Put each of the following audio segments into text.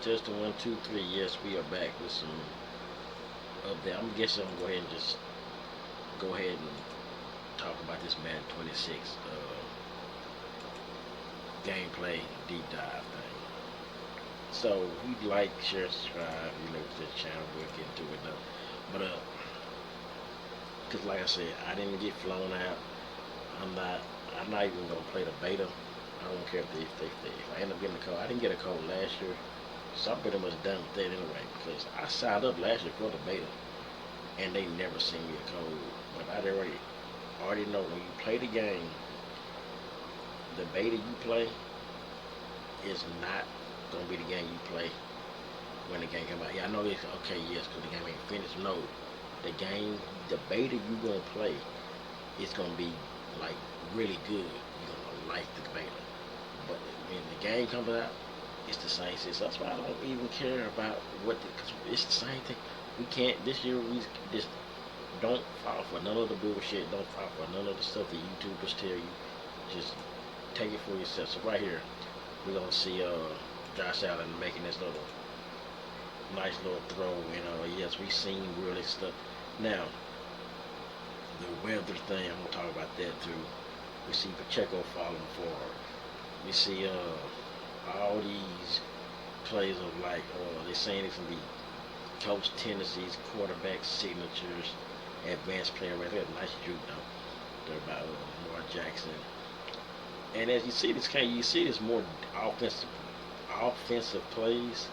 Testing 1, 2, 3. Yes, we are back with some update. I'm guessing I'm gonna go ahead and just go ahead and talk about this Madden 26 gameplay deep dive thing. So, if you like, share, subscribe, you know, to this channel, we'll get into it though. But cause like I said, I didn't get flown out. I'm not. I'm not even gonna play the beta. I don't care if I end up getting a code. I didn't get a code last year, so I'm pretty much done with that anyway. Because I signed up last year for the beta, and they never sent me a code. But I already know when you play the game, the beta you play is not gonna be the game you play when the game come out. Yeah, I know this. Okay, yes, because the game ain't finished. No, the beta you gonna play is gonna be like really good. You're gonna like the beta. But when the game comes out, it's the same shit. So that's why I don't even care about because it's the same thing. We can't this year. We just don't fall for none of the bullshit. Don't fall for none of the stuff the YouTubers tell you. Just take it for yourself. So right here, we're gonna see Josh Allen making this little nice little throw. You know, yes, we seen really stuff. Now the weather thing, I'm gonna talk about that too. We see Pacheco falling forward. We see all these plays of like they're saying it's gonna be coach tendencies, quarterback signatures, advanced player rate. They got a nice juke though. They're about Lamar Jackson. And as you see you see this more offensive plays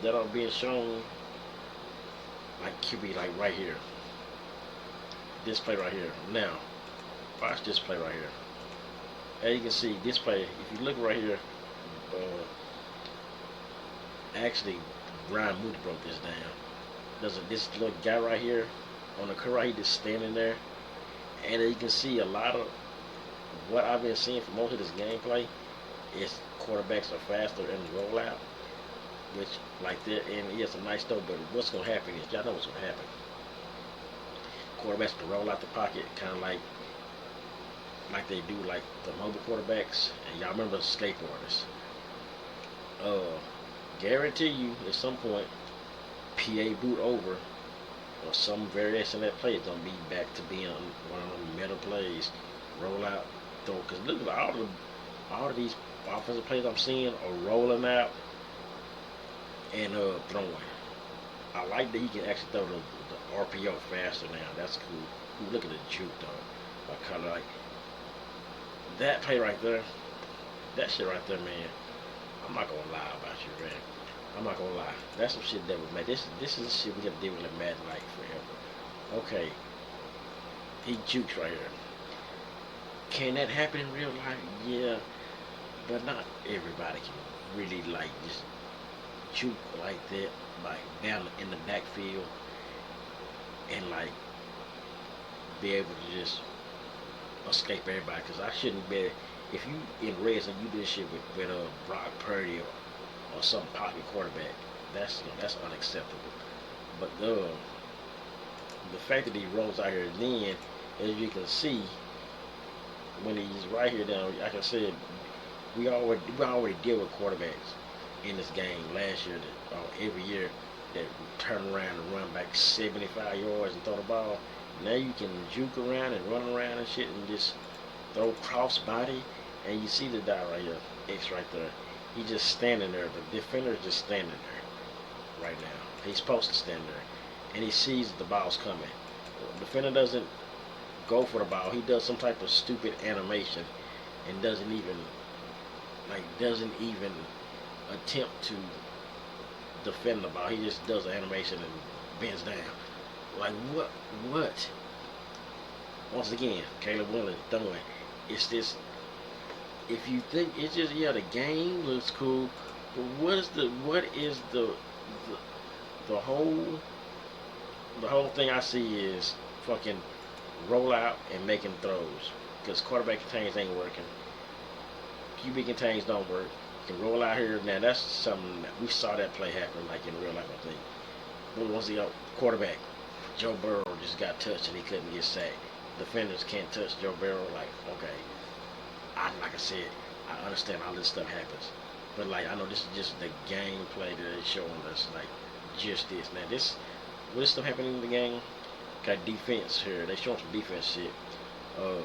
that are being shown like QB like right here. This play right here. Now, watch this play right here. As you can see, this play, if you look right here, actually, Brian Moody broke this down. This little guy right here on the curve, he just standing there, and you can see a lot of what I've been seeing for most of this gameplay is quarterbacks are faster in the rollout, which like that, and he has a nice throw. But what's gonna happen is y'all know what's gonna happen. Quarterbacks can roll out the pocket, kind of like they do like the mobile quarterbacks, and y'all remember skateboarders. Uh, Guarantee you at some point PA boot over or some variation of that play is gonna be back to being one of them meta plays, roll out, throw. Cause look at all of these offensive plays I'm seeing are rolling out and throwing. I like that he can actually throw the RPO faster now. That's cool. Ooh, look at the juke though. I kind of like that play right there. That shit right there, man. I'm not gonna lie about you, man. I'm not gonna lie. That's some shit that was made. This is the shit we gotta deal with in Madden like forever. Okay, he jukes right here. Can that happen in real life? Yeah, but not everybody can really like just juke like that, like down in the backfield, and like be able to just escape everybody. Cause I shouldn't be. If you in res and you do shit with Brock Purdy or some pocket quarterback, that's unacceptable. But the fact that he rolls out here, then as you can see, when he's right here down, like I said, we already deal with quarterbacks in this game last year that every year that turn around and run back 75 yards and throw the ball. Now you can juke around and run around and shit and just throw cross body, and you see the guy right here, X right there. He just standing there. The defender is just standing there right now. He's supposed to stand there, and he sees the ball's coming. The defender doesn't go for the ball. He does some type of stupid animation and doesn't even attempt to defend the ball. He just does an animation and bends down. Like what? Once again, Caleb Williams throwing. It's this. If you think it's just the game looks cool, but what is the whole thing I see is fucking roll out and making throws because quarterback contains ain't working. QB contains don't work. You can roll out here now. That's something that we saw that play happen like in real life. I think. But once the quarterback Joe Burrow just got touched and he couldn't get sacked. Defenders can't touch Joe Burrow. Like okay. Like I said, I understand how this stuff happens. But like I know this is just the gameplay that they're showing us. Like just this. Now this, what is stuff happening in the game? Got defense here. They showing some defense shit. Uh,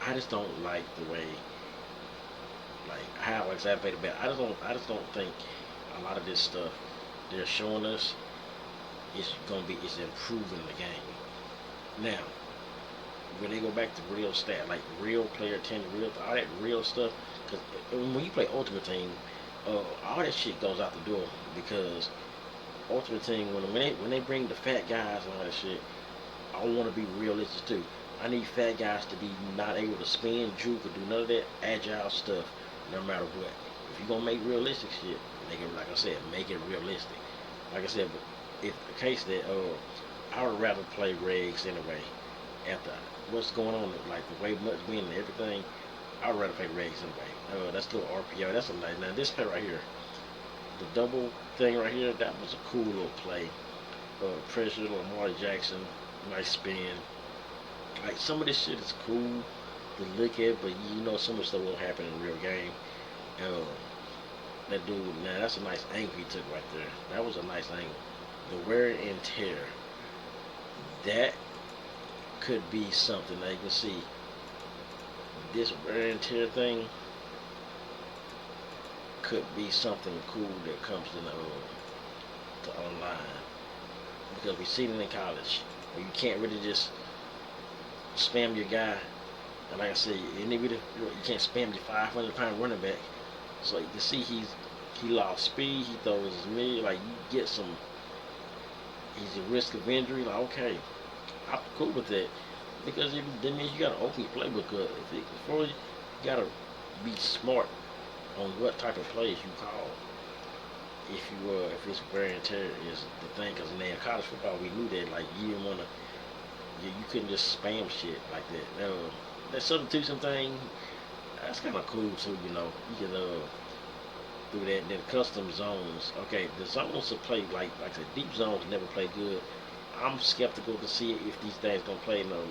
I just don't like the way, like how exacerbated bad. I just don't think a lot of this stuff they're showing us is gonna be is improving the game. Now, when they go back to real stat, like real player 10, real all that real stuff, because when you play Ultimate Team, all that shit goes out the door because Ultimate Team when they bring the fat guys and all that shit, I want to be realistic too. I need fat guys to be not able to spin, juke, or do none of that agile stuff, no matter what. If you're gonna make realistic shit, make it like I said, make it realistic. Like I said, but if the case that I would rather play regs anyway. After what's going on, like the way much win and everything, I would rather play regs anyway. That's a little RPO. That's a nice. Now this play right here, the double thing right here, that was a cool little play. Pressure, Lamar Jackson, nice spin. Like some of this shit is cool to look at, but you know some of the stuff won't happen in the real game. Uh, that dude, now that's a nice angle he took right there. That was a nice angle. The wear and tear, that could be something that you can see. This wear and tear thing could be something cool that comes to online because we seen it in college where you can't really just spam your guy. And like I said, you can't spam your 500-pound running back. So you can see he lost speed. He throws his mid. Like you get some. He's at risk of injury. Like okay, I'm cool with that because that means you gotta open your playbook up. Before you gotta be smart on what type of plays you call. If it's wear and tear is the thing, because in college football we knew that like you didn't wanna you couldn't just spam shit like that. That substitution thing, that's kind of cool too. You can do that. And then custom zones. Okay, the zones to play like I said, deep zones never play good. I'm skeptical to see if these things gonna play no.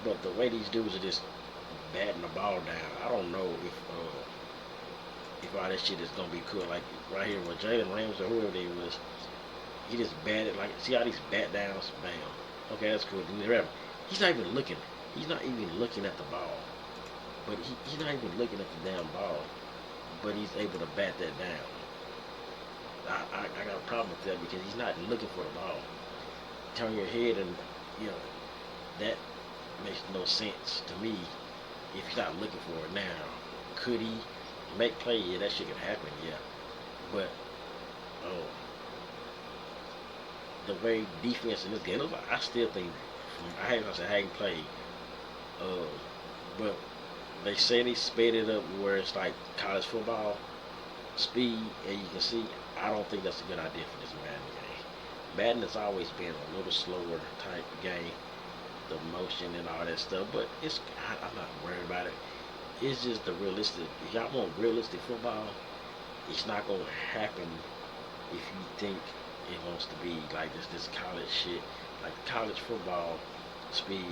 But the way these dudes are just batting the ball down, I don't know if all that shit is gonna be cool. Like right here with Jalen Ramsey or whoever they was, he just batted like see all these bat downs, bam. Okay, that's cool. He's not even looking. He's not even looking at the ball. But he's not even looking at the damn ball. But he's able to bat that down. I got a problem with that because he's not looking for the ball. Turn your head and that makes no sense to me if he's not looking for it now. Could he make play? Yeah, that shit can happen, yeah. But the way defense in this game, I still think I haven't played. But they say they sped it up where it's like college football speed, and you can see. I don't think that's a good idea for this Madden game. Madden has always been a little slower type game, the motion and all that stuff. But I'm not worried about it. It's just the realistic. If y'all want realistic football, it's not gonna happen if you think it wants to be like this college shit, like college football speed.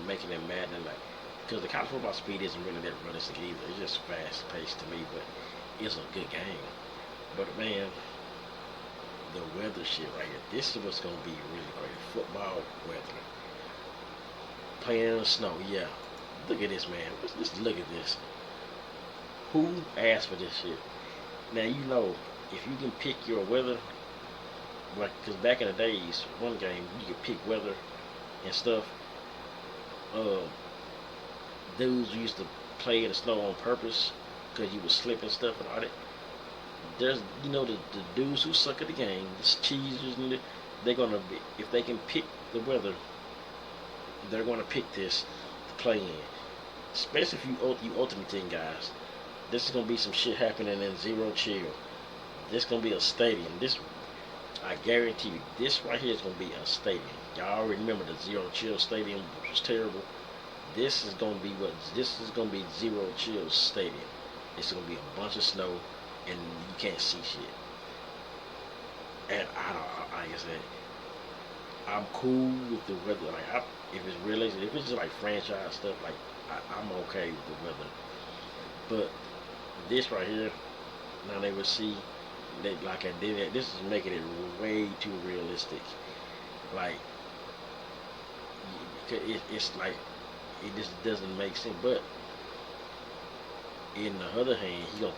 Making it Madden like because the college football speed isn't really that realistic either. It's just fast paced to me, but it's a good game. But man, the weather shit right here. This is what's gonna be really great. Football weather. Playing in the snow, yeah. Look at this, man. Just look at this. Who asked for this shit? Now if you can pick your weather, like, cause back in the days, one game you could pick weather and stuff. Dudes used to play in the snow on purpose because you was slipping stuff and all that. There's the dudes who suck at the game, the cheesers, and they're gonna be if they can pick the weather, they're gonna pick this to play in. Especially if you Ultimate Team guys. This is gonna be some shit happening in Zero Chill. This is gonna be a stadium. I guarantee you, this right here is gonna be a stadium. Y'all remember the Zero Chill Stadium, which was terrible. This is gonna be Zero Chill Stadium. It's gonna be a bunch of snow and you can't see shit. And like I said, I'm cool with the weather. Like if it's realistic, if it's just like franchise stuff, like I'm okay with the weather. But this right here, now they would see that like I did it. This is making it way too realistic. Like it's like it just doesn't make sense. But in the other hand, he gonna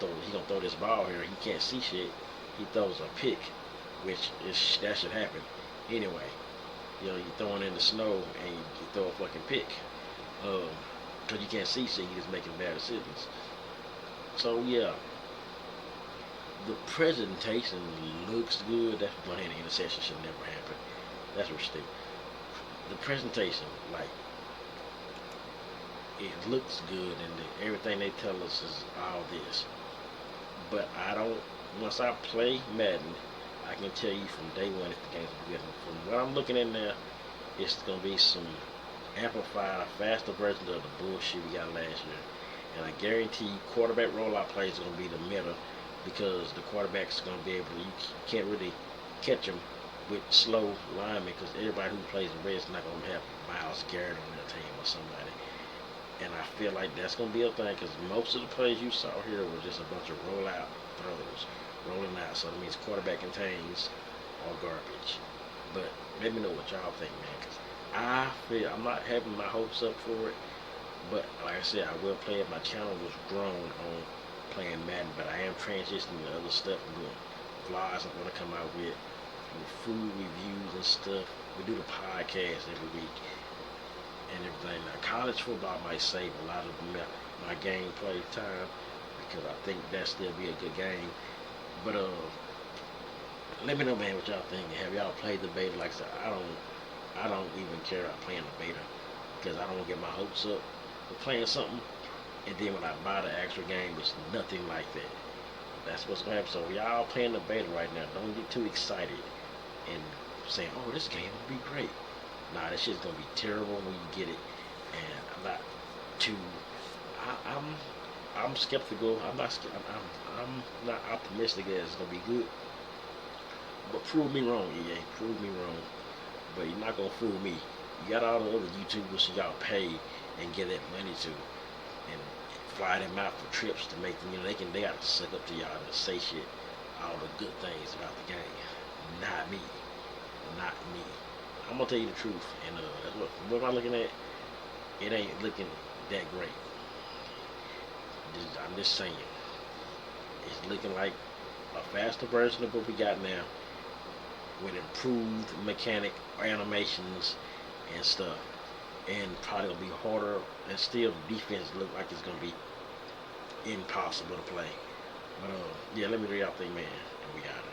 throw this ball here. He can't see shit. He throws a pick, which is that should happen anyway. You know, you throwing in the snow and you throw a fucking pick. Cause you can't see shit. You just making bad decisions. So yeah, the presentation looks good. That's why an interception should never happen. That's what stupid. The presentation, like, it looks good, and everything they tell us is all this. But I don't. Once I play Madden, I can tell you from day one if the game's good. From what I'm looking at now, it's gonna be some amplified, faster version of the bullshit we got last year. And I guarantee you, quarterback rollout plays is gonna be the meta because the quarterback's gonna be able to. You can't really catch them with slow linemen because everybody who plays the Reds is not gonna have Myles Garrett on their team or somebody. And I feel like that's going to be a thing because most of the plays you saw here were just a bunch of rollout throws, rolling out. So that means quarterback contains or garbage. But let me know what y'all think, man, because I feel I'm not having my hopes up for it. But like I said, I will play it. My channel was grown on playing Madden, but I am transitioning to other stuff. I'm doing vlogs I'm going to come out with food reviews and stuff. We do the podcast every week and everything. Now, college football might save a lot of my gameplay time because I think that still be a good game. But let me know, man, what y'all think. Have y'all played the beta? Like I said, I don't even care about playing the beta because I don't want to get my hopes up for playing something, and then when I buy the actual game, it's nothing like that. That's what's gonna happen. So y'all playing the beta right now, don't get too excited and saying, "Oh, this game will be great." Nah, this shit's gonna be terrible when you get it. And I'm not too. I'm skeptical. I'm not optimistic that it's gonna be good. But prove me wrong, EA. Prove me wrong. But you're not gonna fool me. You got all the other YouTubers y'all pay and get that money to, and fly them out for trips to make them. You know, they gotta suck up to y'all and say shit, all the good things about the game. Not me. Not me. I'm gonna tell you the truth, and that's what am I looking at? It ain't looking that great. I'm just saying, it's looking like a faster version of what we got now, with improved mechanic animations and stuff, and probably gonna be harder, and still the defense look like it's gonna be impossible to play. But yeah, let me know y'all think, man, and we got it.